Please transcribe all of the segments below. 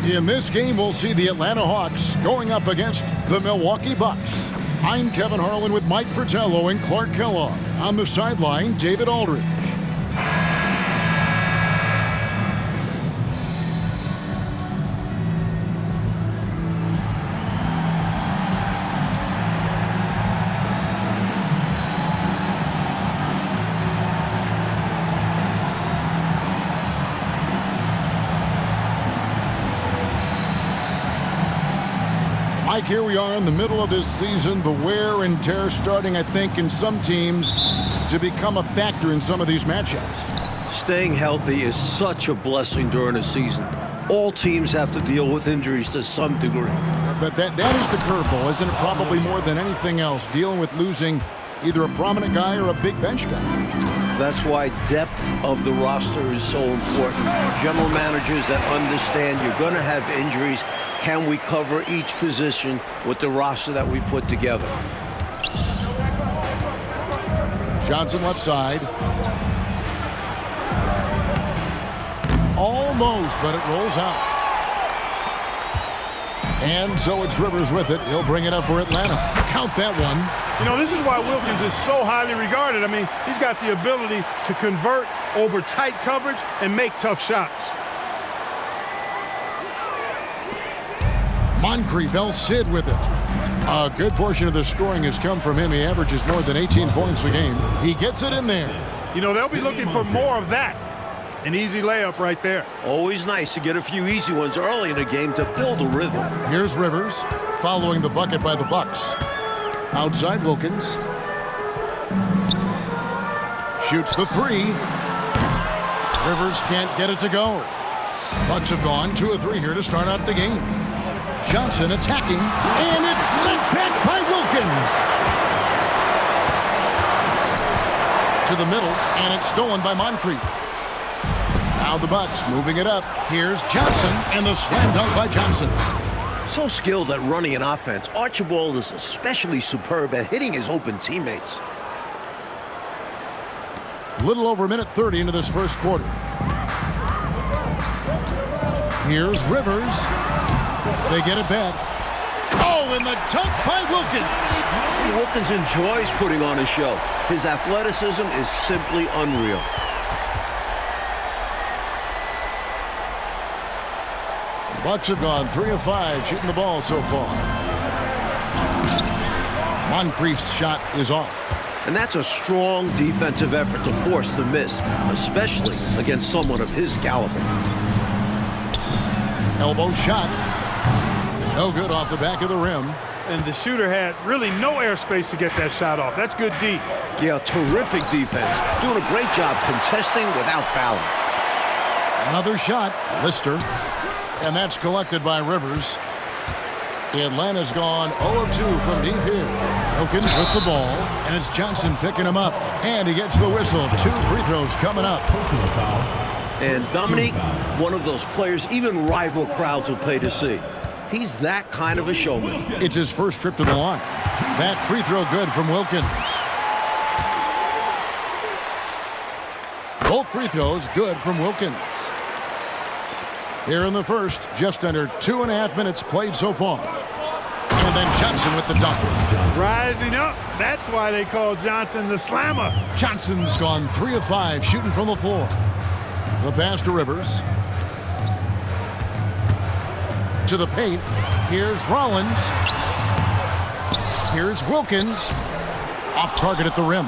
In this game, we'll see the Atlanta Hawks going up against the Milwaukee Bucks. I'm Kevin Harlan with Mike Fratello and Clark Kellogg. On the sideline, David Aldridge. Mike, here we are in the middle of this season. The wear and tear starting, I think, in some teams to become a factor in some of these matchups. Staying healthy is such a blessing during a season. All teams have to deal with injuries to some degree. But that is the curveball, isn't it? Probably more than anything else, dealing with losing either a prominent guy or a big bench guy. That's why depth of the roster is so important. General managers that understand you're going to have injuries. Can we cover each position with the roster that we put together? Johnson left side. Almost, but it rolls out. And so it's Rivers with it. He'll bring it up for Atlanta. Count that one. You know, this is why Wilkins is so highly regarded. I mean, he's got the ability to convert over tight coverage and make tough shots. Moncrief, El Cid with it. A good portion of the scoring has come from him. He averages more than 18 points a game. He gets it in there. You know, they'll be looking for more of that. An easy layup right there. Always nice to get a few easy ones early in the game to build a rhythm. Here's Rivers, following the bucket by the Bucks. Outside Wilkins. Shoots the three. Rivers can't get it to go. Bucks have gone 2 of 3 here to start out the game. Johnson attacking, and it's sent back by Wilkins. To the middle, and it's stolen by Moncrief. Now the Bucks moving it up. Here's Johnson, and the slam dunk by Johnson. So skilled at running an offense, Archibald is especially superb at hitting his open teammates. Little over a minute 30 into this first quarter. Here's Rivers. They get it back. Oh, and the dunk by Wilkins. Wilkins enjoys putting on a show. His athleticism is simply unreal. Bucks have gone 3 of 5 shooting the ball so far. Moncrief's shot is off. And that's a strong defensive effort to force the miss, especially against someone of his caliber. Elbow shot. No good off the back of the rim. And the shooter had really no airspace to get that shot off. That's good D. Yeah, terrific defense. Doing a great job contesting without fouling. Another shot. Lister. And that's collected by Rivers. Atlanta's gone 0 of 2 from deep here. Wilkins with the ball, and it's Johnson picking him up. And he gets the whistle. 2 free throws coming up. And Dominique, one of those players even rival crowds will pay to see. He's that kind of a showman. It's his first trip to the line. That free throw good from Wilkins. Both free throws good from Wilkins. Here in the first, just under 2.5 minutes played so far. And then Johnson with the dunk. Rising up. That's why they call Johnson the slammer. Johnson's gone 3 of 5 shooting from the floor. The pass to Rivers. To the paint. Here's Rollins. Here's Wilkins. Off target at the rim.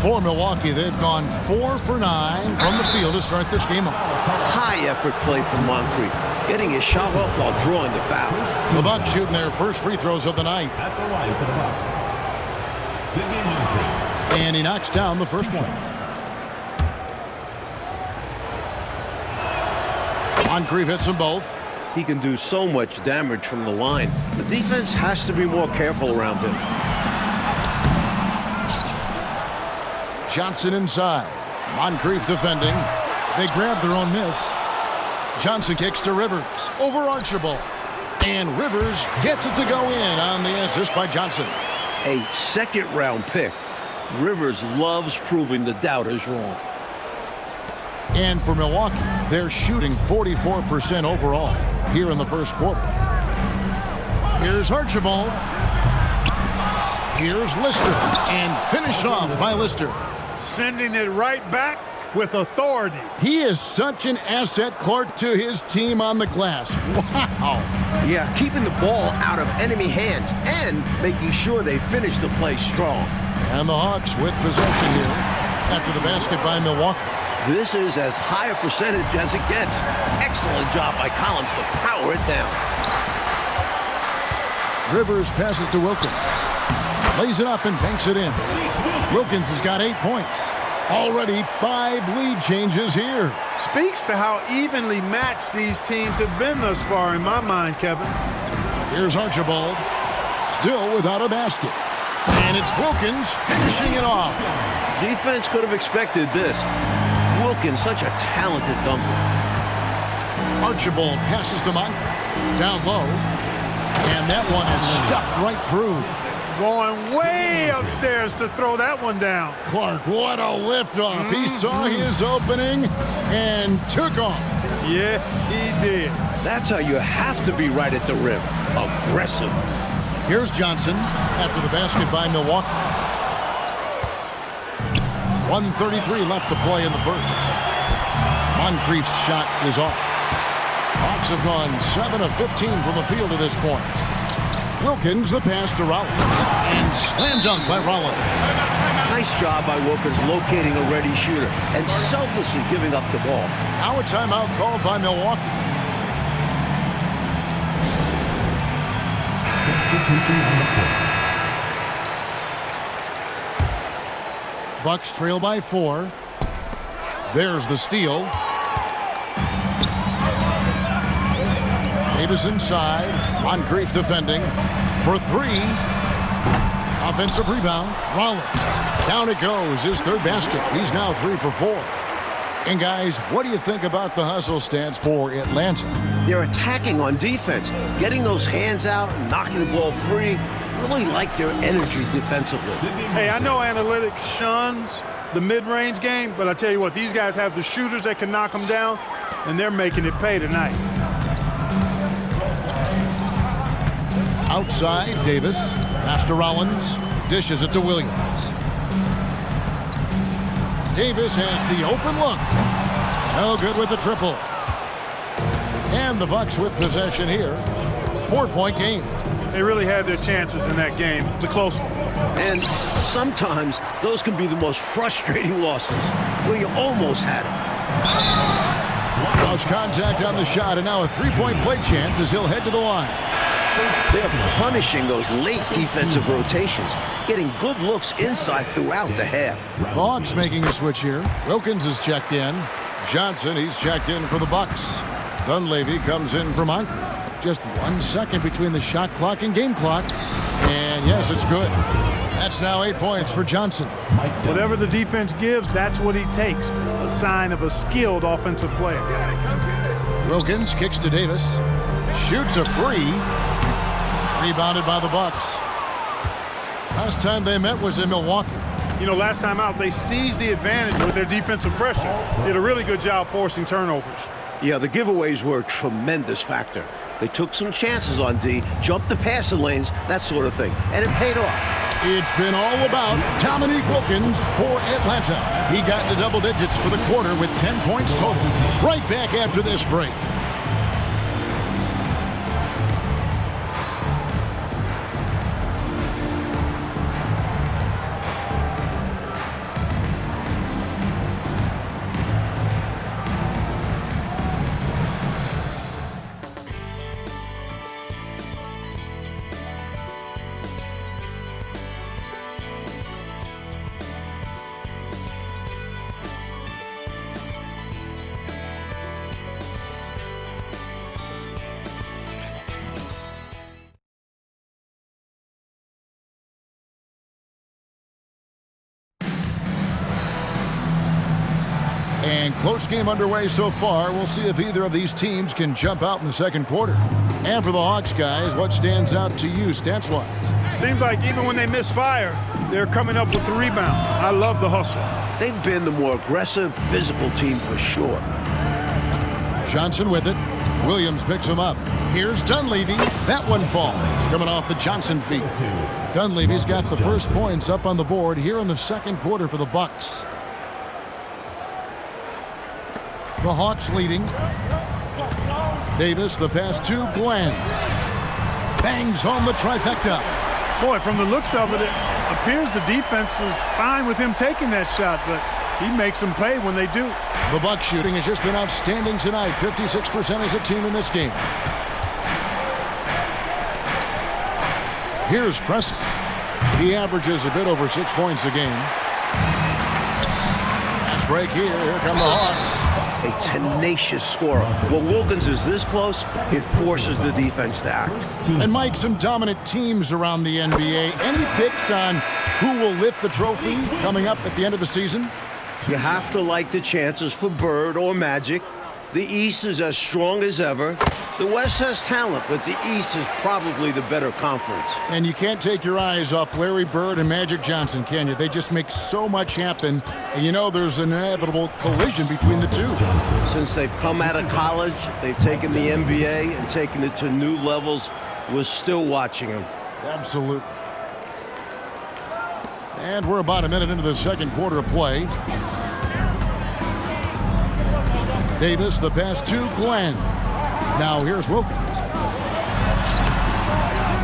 For Milwaukee, they've gone 4 for 9 from the field to start this game off. High effort play from Moncrief, getting his shot off while drawing the foul. The Bucks shooting their first free throws of the night. At the line for the Bucks, Sidney Moncrief. And he knocks down the first one. Moncrief hits them both. He can do so much damage from the line. The defense has to be more careful around him. Johnson inside. Moncrief defending. They grab their own miss. Johnson kicks to Rivers. Over Archibald. And Rivers gets it to go in on the assist by Johnson. A second-round pick. Rivers loves proving the doubters wrong. And for Milwaukee, they're shooting 44% overall here in the first quarter. Here's Archibald. Here's Lister. And finished off by Lister. Sending it right back with authority. He is such an asset, Clark, to his team on the glass. Wow. Yeah, keeping the ball out of enemy hands and making sure they finish the play strong. And the Hawks with possession here after the basket by Milwaukee. This is as high a percentage as it gets. Excellent job by Collins to power it down. Rivers passes to Wilkins. Lays it up and banks it in. Wilkins has got 8 points. Already 5 lead changes here. Speaks to how evenly matched these teams have been thus far in my mind, Kevin. Here's Archibald. Still without a basket. And it's Wilkins finishing it off. Defense could have expected this. Wilkins, such a talented dunker. Archibald passes to Moncrief. Down low. And that one is stuffed right through. Going way upstairs to throw that one down. Clark, what a liftoff. He saw his opening and took off. Yes, he did. That's how you have to be right at the rim. Aggressive. Here's Johnson after the basket by Milwaukee. 1:33 left to play in the first. Moncrief's shot is off. Hawks have gone 7 of 15 from the field to this point. Wilkins the pass to Rollins. And slam dunk by Rollins. Nice job by Wilkins locating a ready shooter and selflessly giving up the ball. Now a timeout called by Milwaukee. Substitution on the court. Bucks trail by 4. There's the steal. Davis inside. Moncrief defending for 3. Offensive rebound. Rollins. Down it goes. His third basket. He's now 3 for 4. And guys, what do you think about the hustle stats for Atlanta? They're attacking on defense, getting those hands out and knocking the ball free. Really like their energy defensively. Hey, I know analytics shuns the mid-range game, but I tell you what, these guys have the shooters that can knock them down, and they're making it pay tonight. Outside, Davis. Pass to Rollins. Dishes it to Williams. Davis has the open look. No good with the triple. And the Bucks with possession here. 4-point game. They really had their chances in that game. It's a close one. And sometimes those can be the most frustrating losses, where you almost had it. Lost contact on the shot, and now a 3-point play chance as he'll head to the line. They're punishing those late defensive rotations, getting good looks inside throughout the half. The Hawks making a switch here. Wilkins is checked in. Johnson, he's checked in for the Bucks. Dunleavy comes in for Moncrief. Just 1 second between the shot clock and game clock. And yes, it's good. That's now 8 points for Johnson. Whatever the defense gives, that's what he takes. A sign of a skilled offensive player. Wilkins kicks to Davis. Shoots a 3. Rebounded by the Bucks. Last time they met was in Milwaukee. You know, last time out, they seized the advantage with their defensive pressure. Did a really good job forcing turnovers. Yeah, the giveaways were a tremendous factor. They took some chances on D, jumped the passing lanes, that sort of thing, and it paid off. It's been all about Dominique Wilkins for Atlanta. He got into double digits for the quarter with 10 points total. Right back after this break. And close game underway so far. We'll see if either of these teams can jump out in the second quarter. And for the Hawks, guys, what stands out to you stats-wise? Seems like even when they miss fire, they're coming up with the rebound. I love the hustle. They've been the more aggressive, physical team for sure. Johnson with it. Williams picks him up. Here's Dunleavy. That one falls. Coming off the Johnson feet. Dunleavy's got the first points up on the board here in the second quarter for the Bucks. The Hawks leading. Davis, the pass to Glenn. Bangs home the trifecta. Boy, from the looks of it, it appears the defense is fine with him taking that shot, but he makes them pay when they do. The Bucks shooting has just been outstanding tonight. 56% as a team in this game. Here's Preston. He averages a bit over 6 points a game. Fast break here. Here come the Hawks. A tenacious scorer. When Wilkins is this close, it forces the defense to act. And Mike, some dominant teams around the NBA. Any picks on who will lift the trophy coming up at the end of the season? You have to like the chances for Bird or Magic. The East is as strong as ever. The West has talent, but the East is probably the better conference. And you can't take your eyes off Larry Bird and Magic Johnson, can you? They just make so much happen. And you know there's an inevitable collision between the two. Since they've come out of college, they've taken the NBA and taken it to new levels. We're still watching them. Absolutely. And we're about a minute into the second quarter of play. Davis, the pass to Glenn. Now here's Wilkins.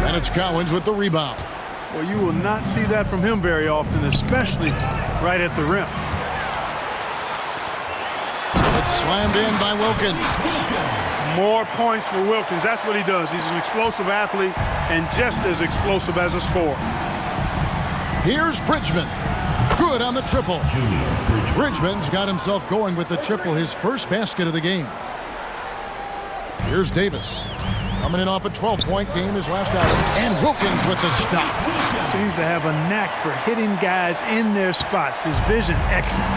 And it's Cowens with the rebound. Well, you will not see that from him very often, especially right at the rim. It's slammed in by Wilkins. More points for Wilkins. That's what he does. He's an explosive athlete and just as explosive as a scorer. Here's Bridgman. Good on the triple. Bridgman's got himself going with the triple, his first basket of the game. Here's Davis. Coming in off a 12-point game, his last outing. And Wilkins with the stop. Seems to have a knack for hitting guys in their spots. His vision, excellent.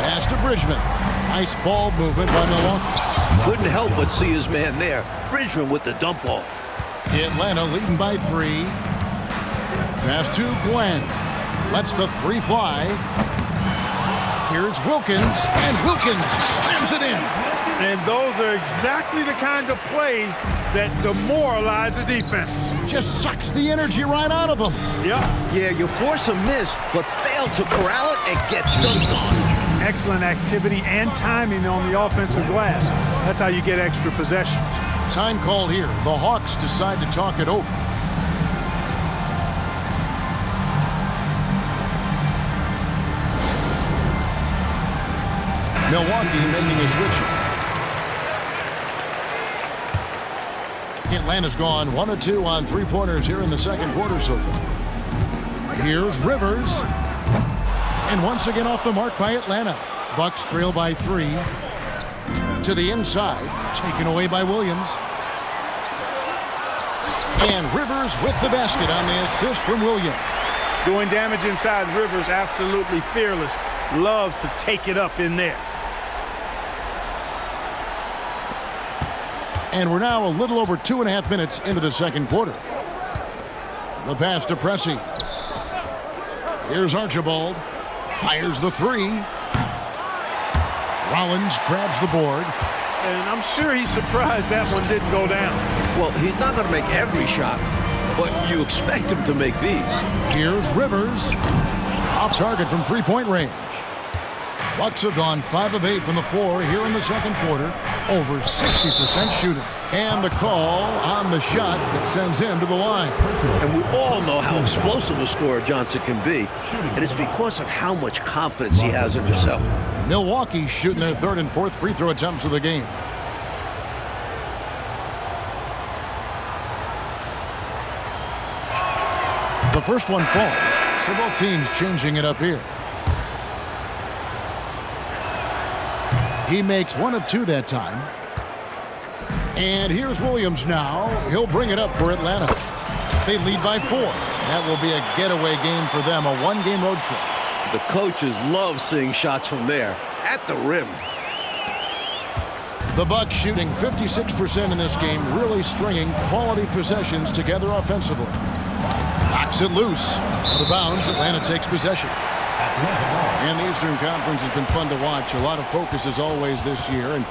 Pass to Bridgman. Nice ball movement by Milwaukee. Couldn't help but see his man there. Bridgman with the dump off. Atlanta leading by 3. Pass to Glenn. Lets the three fly. Here's Wilkins, and Wilkins slams it in. And those are exactly the kinds of plays that demoralize the defense. Just sucks the energy right out of them. Yeah, you force a miss, but fail to corral it and get dunked on. Excellent activity and timing on the offensive glass. That's how you get extra possessions. Time call here. The Hawks decide to talk it over. Milwaukee making a switch. Atlanta's gone 1 of 2 on three-pointers here in the second quarter so far. Here's Rivers. And once again off the mark by Atlanta. Bucks trail by 3. To the inside. Taken away by Williams. And Rivers with the basket on the assist from Williams. Doing damage inside. Rivers absolutely fearless. Loves to take it up in there. And we're now a little over 2.5 minutes into the second quarter. The pass to Pressey. Here's Archibald. Fires the 3. Rollins grabs the board. And I'm sure he's surprised that one didn't go down. Well, he's not going to make every shot, but you expect him to make these. Here's Rivers. Off target from three-point range. Bucks have gone 5 of 8 from the floor here in the second quarter. Over 60% shooting. And the call on the shot that sends him to the line. And we all know how explosive a scorer Johnson can be. And it's because of how much confidence he has in himself. Milwaukee shooting their 3rd and 4th free throw attempts of the game. The first one falls. So both teams changing it up here. He makes 1 of 2 that time. And here's Williams now. He'll bring it up for Atlanta. They lead by 4. That will be a getaway game for them, a 1-game road trip. The coaches love seeing shots from there, at the rim. The Bucks shooting 56% in this game, really stringing quality possessions together offensively. Knocks it loose. Out of bounds, Atlanta takes possession. And the Eastern Conference has been fun to watch. A lot of focus as always this year. And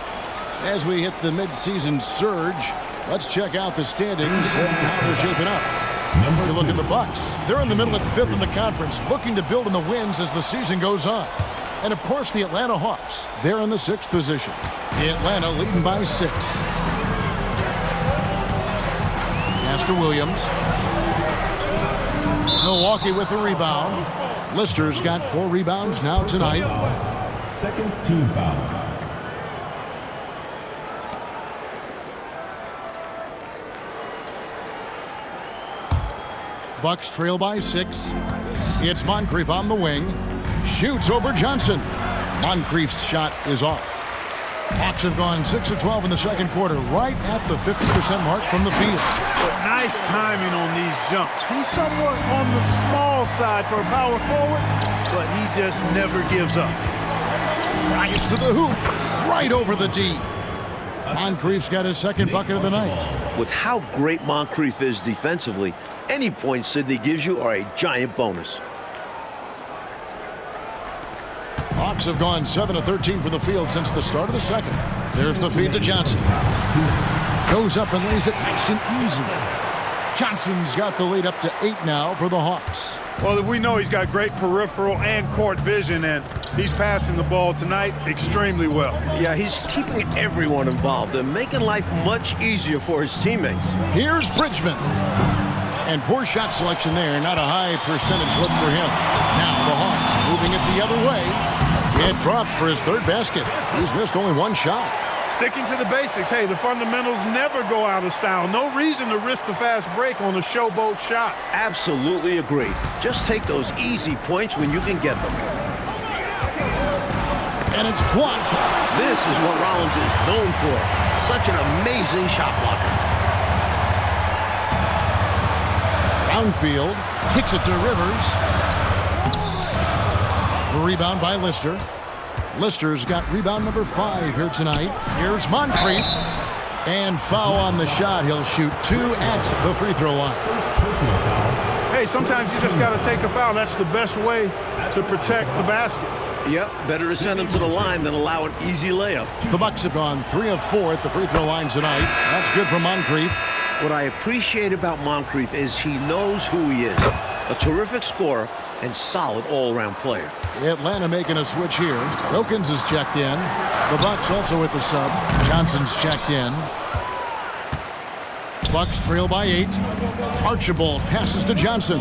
as we hit the midseason surge, let's check out the standings and how they're shaping up. You look at the Bucks. They're in the middle at 5th in the conference, looking to build on the wins as the season goes on. And, of course, the Atlanta Hawks. They're in the 6th position. Atlanta leading by 6. Master Williams. Milwaukee with the rebound. Lister's got 4 rebounds now tonight. Second team foul. Bucks trail by 6. It's Moncrief on the wing. Shoots over Johnson. Moncrief's shot is off. Hawks have gone 6 of 12 in the second quarter, right at the 50% mark from the field. But nice timing on these jumps. He's somewhat on the small side for a power forward, but he just never gives up. Drives to the hoop, right over the D. Moncrief's got his second bucket of the night. With how great Moncrief is defensively, any points Sidney gives you are a giant bonus. Hawks have gone 7 of 13 from the field since the start of the second. There's the feed to Johnson. Goes up and lays it nice and easy. Johnson's got the lead up to 8 now for the Hawks. Well, we know he's got great peripheral and court vision, and he's passing the ball tonight extremely well. Yeah, he's keeping everyone involved and making life much easier for his teammates. Here's Bridgman. And poor shot selection there. Not a high percentage look for him. Now the Hawks moving it the other way. It drops for his 3rd basket. He's missed only 1 shot. Sticking to the basics. Hey, the fundamentals never go out of style. No reason to risk the fast break on a showboat shot. Absolutely agree. Just take those easy points when you can get them. And it's blocked. This is what Rollins is known for. Such an amazing shot blocker. Brownfield kicks it to Rivers. Rebound by Lister. Lister's got rebound number 5 here tonight. Here's Moncrief. And foul on the shot. He'll shoot 2 at the free throw line. Hey, sometimes you just got to take a foul. That's the best way to protect the basket. Yep, better to send him to the line than allow an easy layup. The Bucks have gone 3 of 4 at the free throw line tonight. That's good for Moncrief. What I appreciate about Moncrief is he knows who he is. A terrific scorer and solid all-around player. Atlanta making a switch here. Wilkins is checked in. The Bucks also with the sub. Johnson's checked in. Bucks trail by 8. Archibald passes to Johnson.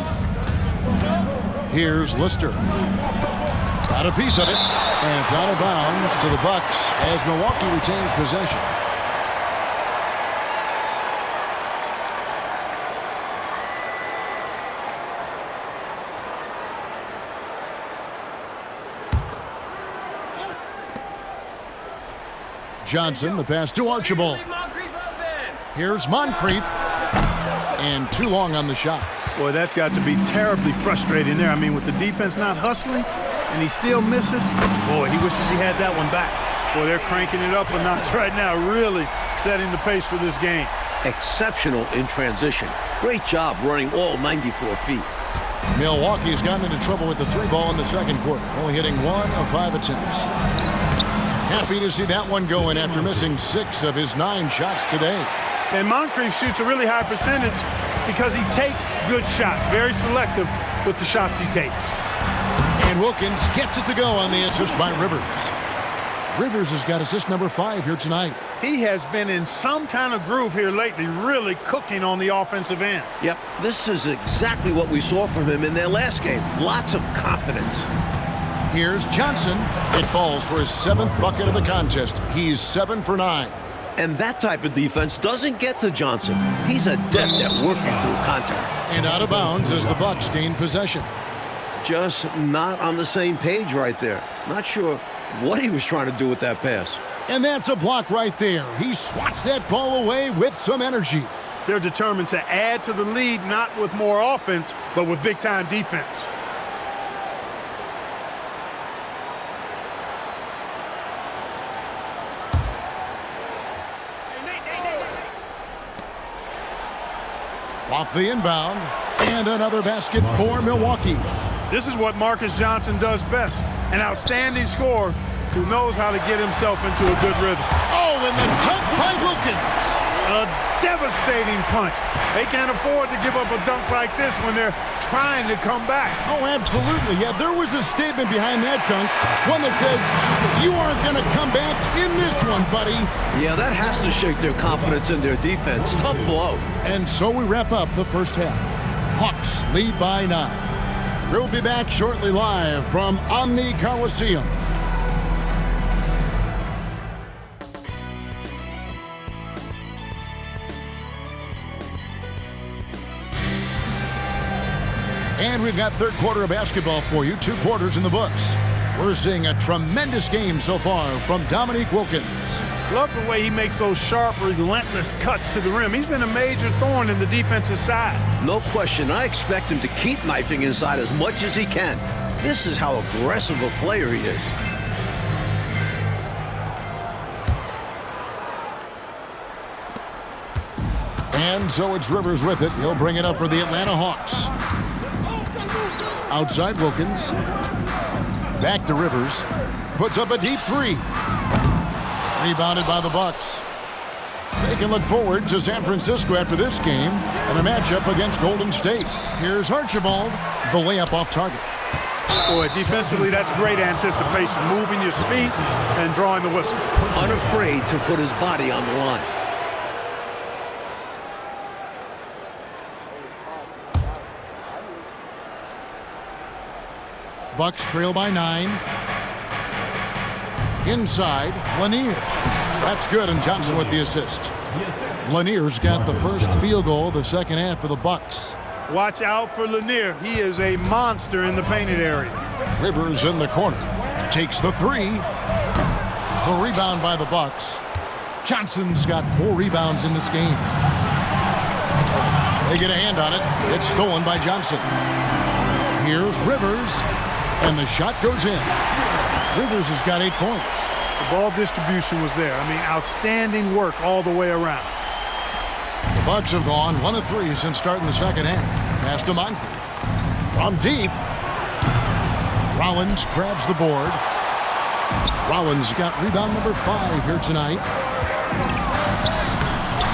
Here's Lister. Got a piece of it. And it's out of bounds to the Bucks as Milwaukee retains possession. Johnson, the pass to Archibald. Here's Moncrief. And too long on the shot. Boy, that's got to be terribly frustrating there. I mean, with the defense not hustling, and he still misses. Boy, he wishes he had that one back. Boy, they're cranking it up a notch right now, really setting the pace for this game. Exceptional in transition. Great job running all 94 feet. Milwaukee's gotten into trouble with the 3 ball in the second quarter, only hitting 1 of 5 attempts. Happy to see that one going after missing 6 of his 9 shots today. And Moncrief shoots a really high percentage because he takes good shots. Very selective with the shots he takes. And Wilkins gets it to go on the assist by Rivers. Rivers has got assist number 5 here tonight. He has been in some kind of groove here lately, really cooking on the offensive end. Yep, this is exactly what we saw from him in their last game. Lots of confidence. Here's Johnson. It falls for his 7th bucket of the contest. He's 7 for 9. And that type of defense doesn't get to Johnson. He's adept at working through contact. And out of bounds as the Bucks gain possession. Just not on the same page right there. Not sure what he was trying to do with that pass. And that's a block right there. He swats that ball away with some energy. They're determined to add to the lead, not with more offense, but with big-time defense. Off the inbound, and another basket for Milwaukee. This is what Marcus Johnson does best. An outstanding scorer who knows how to get himself into a good rhythm. Oh, and the dunk by Wilkins. A devastating punch. They can't afford to give up a dunk like this when they're trying to come back. Oh, absolutely. Yeah, there was a statement behind that dunk. One that says, you aren't going to come back in this one, buddy. Yeah, that has to shake their confidence in their defense. Tough blow. And so we wrap up the first half. Hawks lead by 9. We'll be back shortly live from Omni Coliseum. And we've got third quarter of basketball for you. 2 quarters in the books. We're seeing a tremendous game so far from Dominique Wilkins. Love the way he makes those sharp, relentless cuts to the rim. He's been a major thorn in the defensive side. No question. I expect him to keep knifing inside as much as he can. This is how aggressive a player he is. And so it's Rivers with it. He'll bring it up for the Atlanta Hawks. Outside Wilkins. Back to Rivers. Puts up a deep 3. Rebounded by the Bucks. They can look forward to San Francisco after this game and a matchup against Golden State. Here's Archibald, the layup off target. Boy, defensively, that's great anticipation. Moving your feet and drawing the whistle. Unafraid to put his body on the line. Bucks trail by 9. Inside, Lanier. That's good, and Johnson with the assist. Lanier's got the first field goal of the second half for the Bucks. Watch out for Lanier. He is a monster in the painted area. Rivers in the corner. Takes the 3. The rebound by the Bucks. Johnson's got 4 rebounds in this game. They get a hand on it. It's stolen by Johnson. Here's Rivers. And the shot goes in. Rivers has got 8 points. The ball distribution was there. I mean, outstanding work all the way around. The Bucks have gone 1 of 3 since starting the second half. Pass to Moncrief. From deep. Rollins grabs the board. Rollins got rebound number 5 here tonight.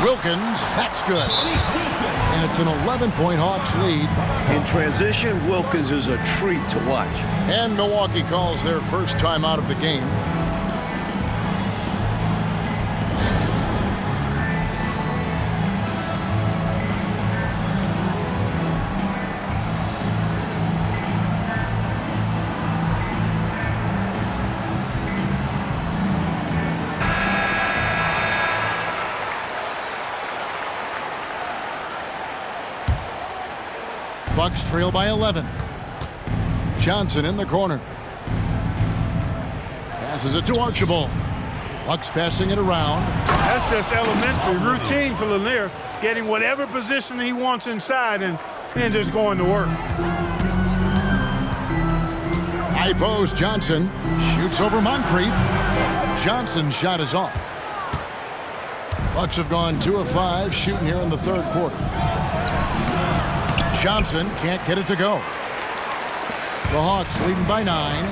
Wilkins, that's good. And it's an 11-point Hawks lead. In transition, Wilkins is a treat to watch. And Milwaukee calls their first time out of the game. Bucks trail by 11. Johnson in the corner. Passes it to Archibald. Bucks passing it around. That's just elementary routine for Lanier, getting whatever position he wants inside and just going to work. High post, Johnson shoots over Moncrief. Johnson's shot is off. Bucks have gone 2 of 5 shooting here in the third quarter. Johnson can't get it to go. The Hawks leading by 9.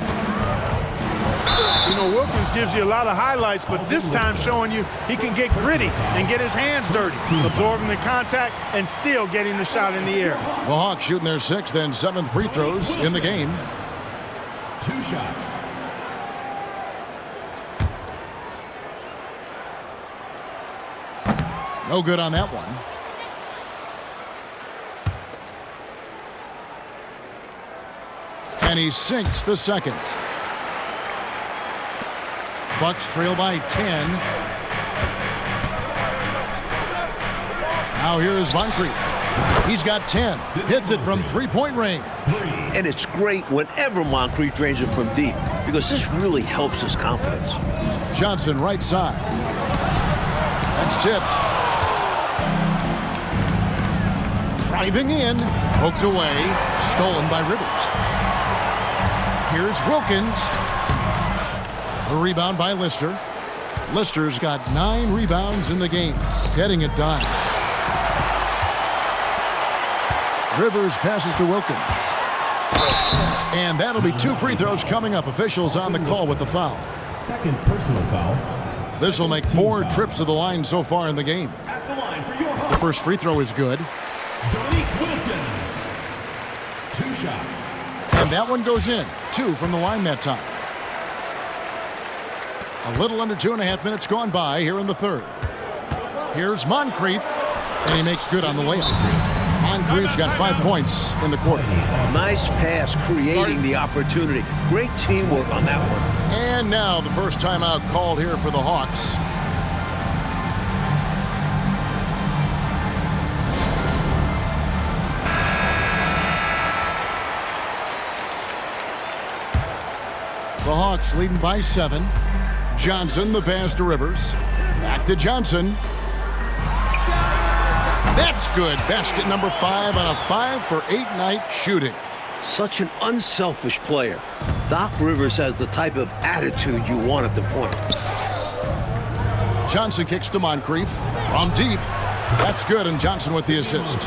You know, Wilkins gives you a lot of highlights, but this time showing you he can get gritty and get his hands dirty, absorbing the contact and still getting the shot in the air. The Hawks shooting their 6th and 7th free throws in the game. 2 shots. No good on that one. And he sinks the second. Bucks trail by 10. Now here is Moncrief. He's got 10. Hits it from 3-point range. And it's great whenever Moncrief drains it from deep because this really helps his confidence. Johnson right side. That's tipped. Driving in. Poked away. Stolen by Rivers. Here's Wilkins. A rebound by Lister. Lister's got 9 rebounds in the game. Getting it done. Rivers passes to Wilkins. And that'll be 2 free throws coming up. Officials on the call with the foul. Second personal foul. This will make 4 trips to the line so far in the game. At the line for your The first free throw is good. Wilkins. 2 shots. And that one goes in. 2 from the line that time. A little under 2.5 minutes gone by here in the third. Here's Moncrief, and he makes good on the layup. Moncrief's got 5 points in the quarter. Nice pass, creating the opportunity. Great teamwork on that one. And now the first timeout called here for the Hawks. The Hawks leading by 7. Johnson, the pass to Rivers. Back to Johnson. That's good. Basket number 5 on a 5-for-8 night shooting. Such an unselfish player. Doc Rivers has the type of attitude you want at the point. Johnson kicks to Moncrief from deep. That's good, and Johnson with the assist.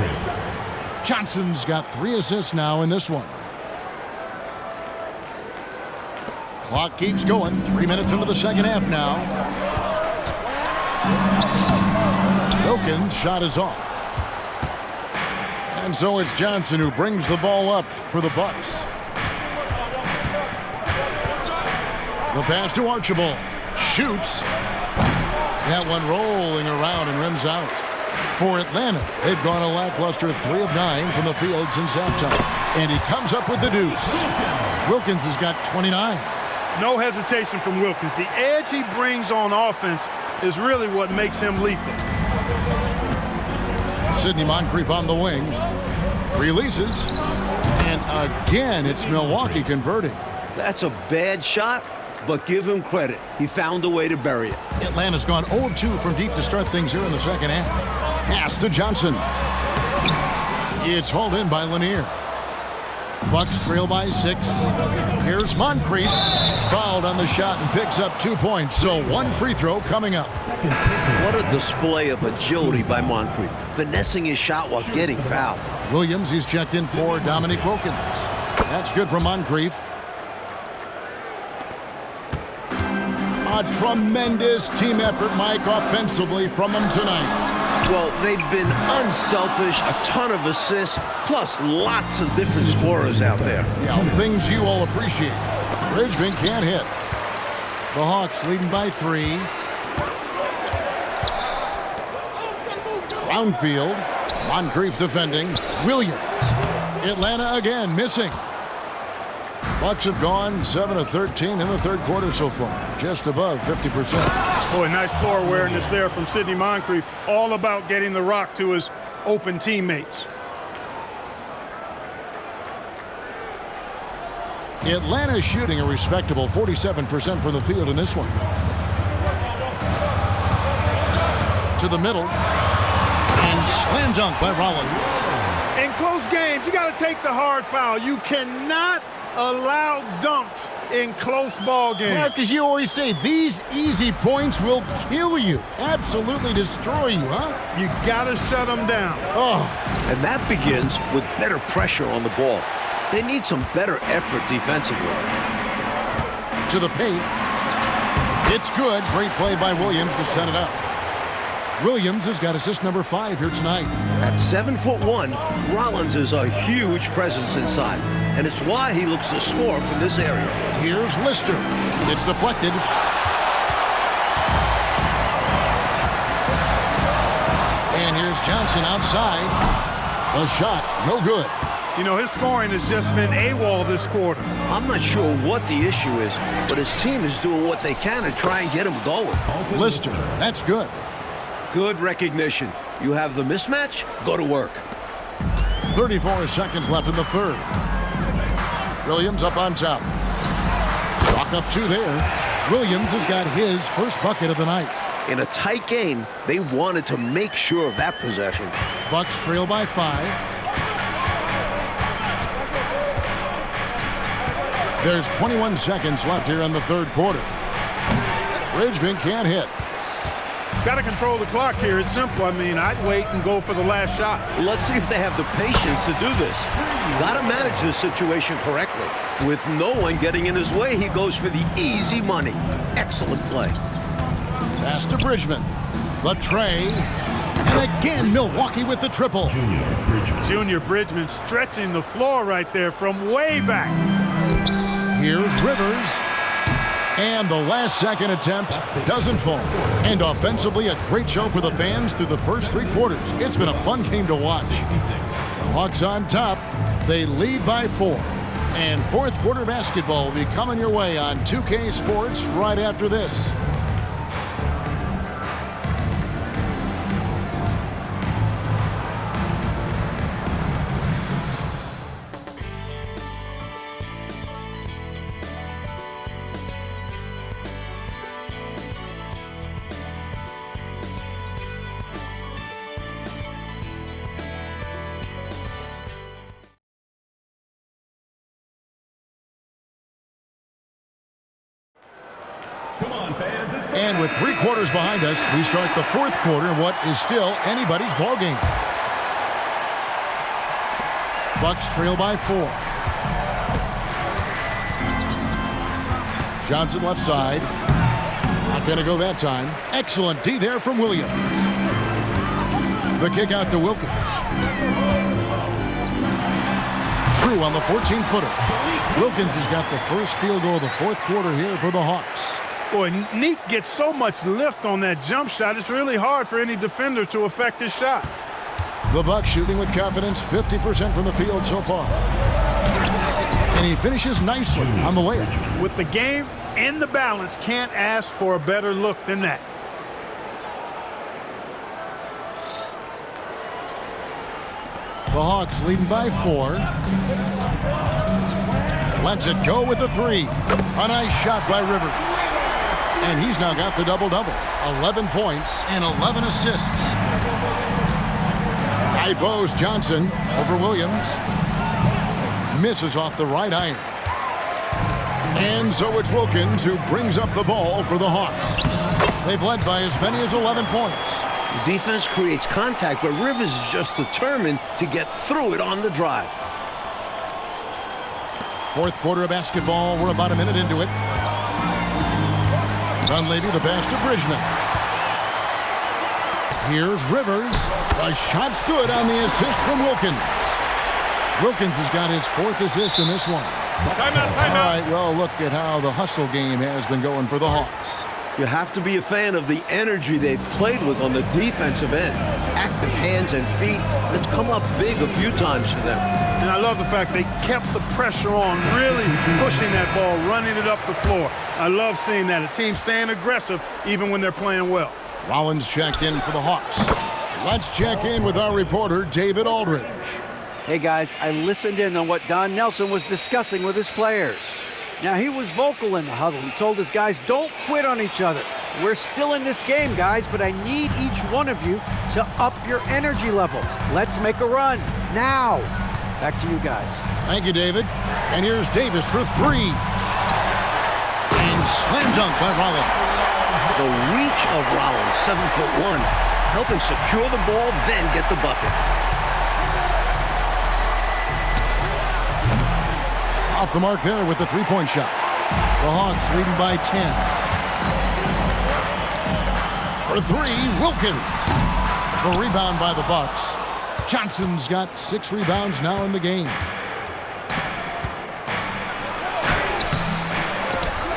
Johnson's got 3 assists now in this one. Clock keeps going. 3 minutes into the second half now. Wilkins' shot is off. And so it's Johnson who brings the ball up for the Bucks. The pass to Archibald. Shoots. That one rolling around and rims out. For Atlanta, they've gone a lackluster 3 of 9 from the field since halftime. And he comes up with the deuce. Wilkins has got 29. No hesitation from Wilkins. The edge he brings on offense is really what makes him lethal. Sidney Moncrief on the wing. Releases. And again, it's Milwaukee converting. That's a bad shot, but give him credit. He found a way to bury it. Atlanta's gone 0 of 2 from deep to start things here in the second half. Pass to Johnson. It's hauled in by Lanier. Bucks trail by 6. Here's Moncrief. Fouled on the shot and picks up 2 points. So 1 free throw coming up. What a display of agility by Moncrief. Finessing his shot while getting fouled. Williams, he's checked in for Dominique Wilkins. That's good for Moncrief. A tremendous team effort, Mike, offensively from them tonight. Well, they've been unselfish, a ton of assists, plus lots of different scorers out there. Yeah, things you all appreciate. Bridgman can't hit. The Hawks leading by 3. Brownfield. Moncrief defending. Williams. Atlanta again missing. Bucks have gone 7 of 13 in the third quarter so far. Just above 50%. Boy, nice floor awareness there from Sidney Moncrief. All about getting the rock to his open teammates. Atlanta shooting a respectable 47% from the field in this one. To the middle. And slam dunk by Rollins. In close games, you got to take the hard foul. You cannot allow dunks in close ball games. Clark, as you always say, these easy points will kill you. Absolutely destroy you, huh? You got to shut them down. Oh. And that begins with better pressure on the ball. They need some better effort defensively. To the paint. It's good. Great play by Williams to set it up. Williams has got assist number 5 here tonight. At 7'1", Rollins is a huge presence inside, and it's why he looks to score from this area. Here's Lister. It's deflected. And here's Johnson outside. A shot, no good. You know, his scoring has just been AWOL this quarter. I'm not sure what the issue is, but his team is doing what they can to try and get him going. Lister, that's good. Good recognition. You have the mismatch, go to work. 34 seconds left in the third. Williams up on top. Chalk up 2 there. Williams has got his first bucket of the night. In a tight game, they wanted to make sure of that possession. Bucks trail by 5. There's 21 seconds left here in the third quarter. Bridgman can't hit. Got to control the clock here. It's simple. I mean, I'd wait and go for the last shot. Let's see if they have the patience to do this. Got to manage this situation correctly. With no one getting in his way, he goes for the easy money. Excellent play. Pass to Bridgman. The tray. And again, Milwaukee with the triple. Junior Bridgman stretching the floor right there from way back. Here's Rivers. And the last second attempt doesn't fall. And offensively, a great show for the fans through the first 3 quarters. It's been a fun game to watch. The Hawks on top. They lead by 4. And fourth quarter basketball will be coming your way on 2K Sports right after this. Come on, fans. And with 3 quarters behind us, we start the fourth quarter in what is still anybody's ball game. Bucks trail by 4. Johnson left side. Not going to go that time. Excellent D there from Williams. The kick out to Wilkins. True on the 14-footer. Wilkins has got the first field goal of the fourth quarter here for the Hawks. Boy, Neat gets so much lift on that jump shot, it's really hard for any defender to affect his shot. The Bucks shooting with confidence, 50% from the field so far. And he finishes nicely on the layup. With the game and the balance, can't ask for a better look than that. The Hawks leading by 4. Lets it go with the 3. A nice shot by Rivers. And he's now got the double-double. 11 points and 11 assists. High post Johnson over Williams. Misses off the right iron. And so it's Wilkins who brings up the ball for the Hawks. They've led by as many as 11 points. The defense creates contact, but Rivers is just determined to get through it on the drive. Fourth quarter of basketball. We're about a minute into it. Dunleavy, the pass to Bridgman. Here's Rivers. The shot's good on the assist from Wilkins. Wilkins has got his 4th assist in this one. Timeout. All right, well, look at how the hustle game has been going for the Hawks. You have to be a fan of the energy they've played with on the defensive end. Active hands and feet. It's come up big a few times for them. And I love the fact they kept the pressure on, really pushing that ball, running it up the floor. I love seeing that. A team staying aggressive even when they're playing well. Rollins checked in for the Hawks. Let's check in with our reporter, David Aldridge. Hey guys, I listened in on what Don Nelson was discussing with his players. Now, he was vocal in the huddle. He told his guys, don't quit on each other. We're still in this game, guys, but I need each one of you to up your energy level. Let's make a run now. Back to you guys. Thank you, David. And here's Davis for 3. And slam dunk by Rollins. The reach of Rollins, 7'1", helping secure the ball, then get the bucket. Off the mark there with the 3-point shot. The Hawks leading by 10. For 3, Wilkins. The rebound by the Bucks. Johnson's got 6 rebounds now in the game.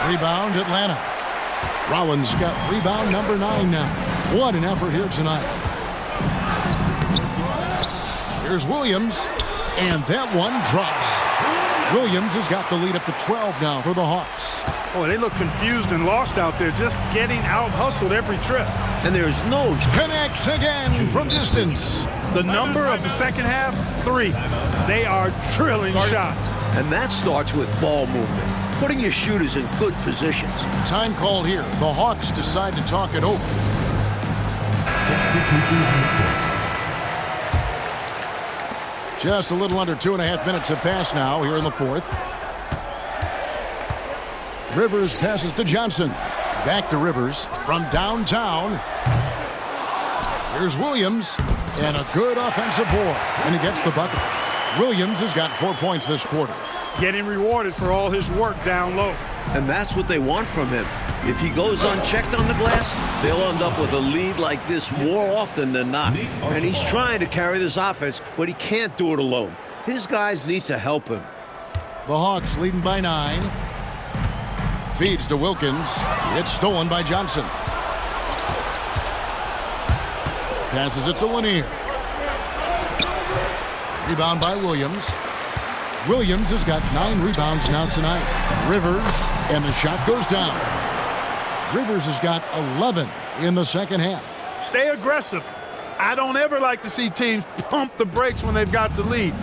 Rebound, Atlanta. Rollins got rebound number 9 now. What an effort here tonight. Here's Williams, and that one drops. Williams has got the lead up to 12 now for the Hawks. Boy, they look confused and lost out there, just getting out-hustled every trip. And there's no... Connects again from distance. The number of the second half, 3. They are drilling shots. And that starts with ball movement, putting your shooters in good positions. Time called here. The Hawks decide to talk it over. Just a little under 2.5 minutes have passed now here in the fourth. Rivers passes to Johnson. Back to Rivers from downtown. Here's Williams, and a good offensive board, and he gets the bucket. Williams has got 4 points this quarter. Getting rewarded for all his work down low. And that's what they want from him. If he goes unchecked on the glass, they'll end up with a lead like this more often than not. And he's trying to carry this offense, but he can't do it alone. His guys need to help him. The Hawks leading by 9. Feeds to Wilkins. It's stolen by Johnson. Passes it to Lanier. Rebound by Williams. Williams has got 9 rebounds now tonight. Rivers, and the shot goes down. Rivers has got 11 in the second half. Stay aggressive. I don't ever like to see teams pump the brakes when they've got the lead.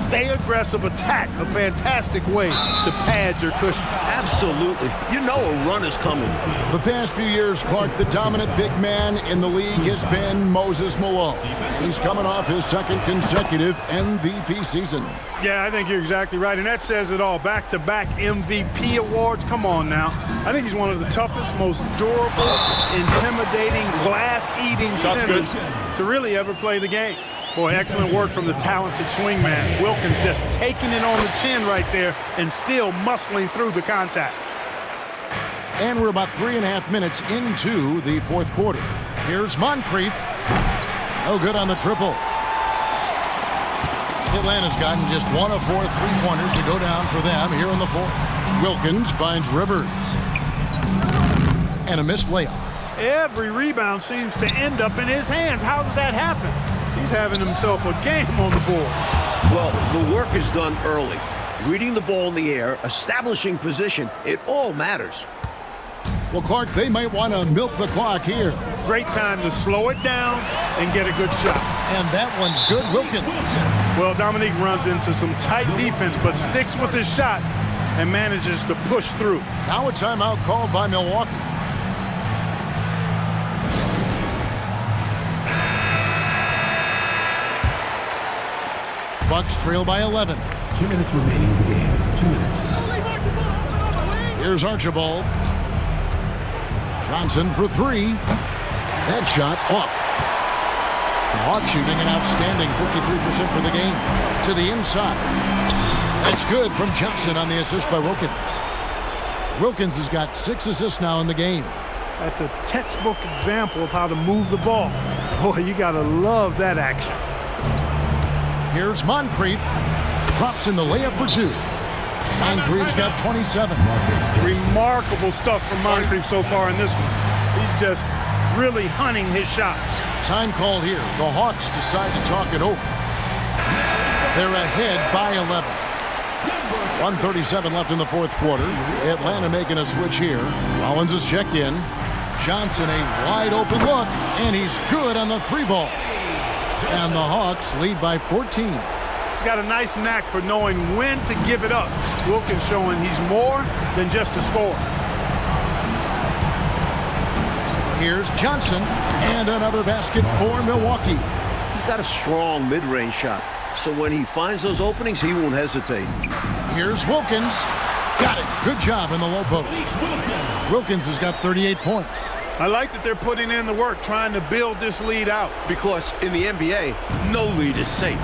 Stay aggressive, attack, a fantastic way to pad your cushion. Absolutely. You know a run is coming. The past few years, Clark, the dominant big man in the league has been Moses Malone. He's coming off his second consecutive MVP season. Yeah, I think you're exactly right, and that says it all. Back-to-back MVP awards. Come on now. I think he's one of the toughest, most durable, intimidating, glass-eating centers to really ever play the game. Boy, excellent work from the talented swingman. Wilkins just taking it on the chin right there and still muscling through the contact. And we're about 3.5 minutes into the fourth quarter. Here's Moncrief. No good on the triple. Atlanta's gotten just 1 of 4 3-pointers to go down for them here in the fourth. Wilkins finds Rivers. And a missed layup. Every rebound seems to end up in his hands. How does that happen? He's having himself a game on the board. Well, the work is done early. Reading the ball in the air, establishing position, it all matters. Well, Clark, they might want to milk the clock here. Great time to slow it down and get a good shot. And that one's good, Wilkins. Well, Dominique runs into some tight defense, but sticks with his shot and manages to push through. Now a timeout called by Milwaukee. Bucks trail by 11. 2 minutes remaining in the game. 2 minutes. Here's Archibald. Johnson for 3. That shot off. The Hawks shooting an outstanding 53% for the game. To the inside. That's good from Johnson on the assist by Wilkins. Wilkins has got 6 assists now in the game. That's a textbook example of how to move the ball. Boy, you gotta love that action. Here's Moncrief. Drops in the layup for 2. Moncrief's got 27. Remarkable stuff from Moncrief so far in this one. He's just really hunting his shots. Time called here. The Hawks decide to talk it over. They're ahead by 11. 1:37 left in the fourth quarter. Atlanta making a switch here. Rollins is checked in. Johnson a wide open look, and he's good on the 3-ball. And the Hawks lead by 14. He's got a nice knack for knowing when to give it up. Wilkins showing he's more than just a scorer. Here's Johnson, and another basket for Milwaukee. He's got a strong mid-range shot, so when he finds those openings, he won't hesitate. Here's Wilkins. Got it. Good job in the low post. Wilkins has got 38 points. I like that they're putting in the work, trying to build this lead out. Because in the NBA, no lead is safe.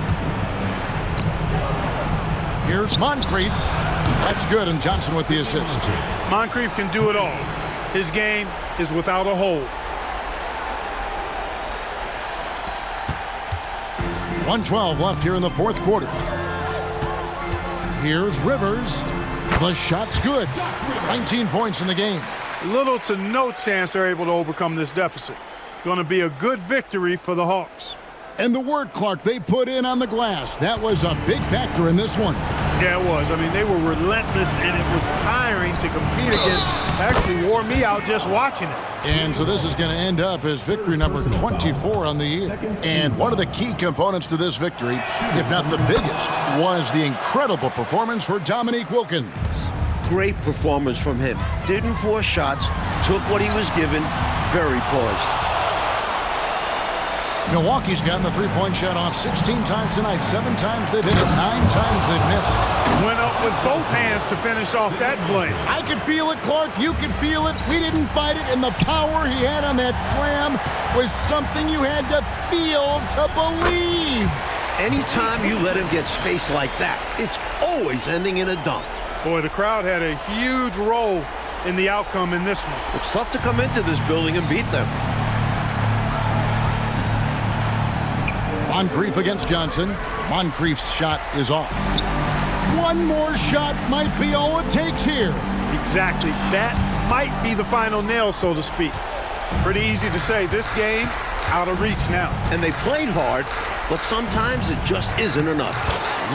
Here's Moncrief. That's good, and Johnson with the assist. Moncrief can do it all. His game is without a hold. 1:12 left here in the fourth quarter. Here's Rivers. The shot's good. 19 points in the game. Little to no chance they're able to overcome this deficit. Going to be a good victory for the Hawks. And the work, Clark, they put in on the glass. That was a big factor in this one. Yeah, it was. I mean, they were relentless, and it was tiring to compete against. Actually wore me out just watching it. And so this is going to end up as victory number 24 on the year. And one of the key components to this victory, if not the biggest, was the incredible performance for Dominique Wilkins. Great performance from him. Didn't force shots, took what he was given, very poised. Milwaukee's gotten the three-point shot off 16 times tonight. 7 times they've hit it, 9 times they've missed. Went up with both hands to finish off that play. I could feel it, Clark. You could feel it. We didn't fight it, and the power he had on that slam was something you had to feel to believe. Anytime you let him get space like that, it's always ending in a dunk. Boy, the crowd had a huge role in the outcome in this one. It's tough to come into this building and beat them. Moncrief against Johnson. Moncrief's shot is off. One more shot might be all it takes here. Exactly. That might be the final nail, so to speak. Pretty easy to say. This game, out of reach now. And they played hard, but sometimes it just isn't enough.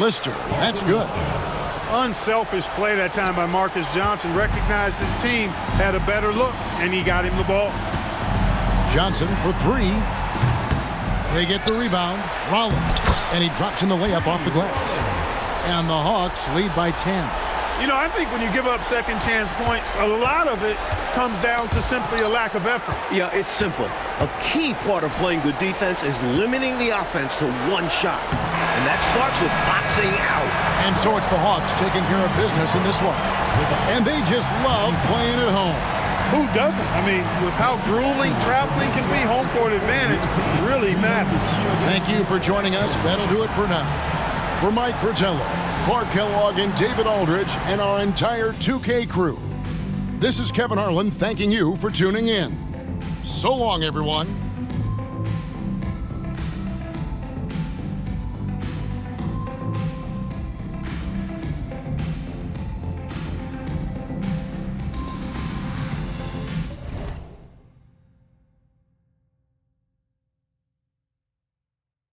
Lister, that's good. Unselfish play that time by Marcus Johnson. Recognized his team had a better look, and he got him the ball. Johnson for 3. They get the rebound. Rollins. And he drops in the layup off the glass. And the Hawks lead by 10. You know, I think when you give up second chance points, a lot of it comes down to simply a lack of effort. Yeah, it's simple. A key part of playing good defense is limiting the offense to one shot. And that starts with boxing out. And so it's the Hawks taking care of business in this one. And they just love playing at home. Who doesn't? I mean, with how grueling traveling can be, home court advantage really matters. Thank you for joining us. That'll do it for now. For Mike Fratello, Clark Kellogg, and David Aldridge, and our entire 2K crew, this is Kevin Harlan thanking you for tuning in. So long, everyone.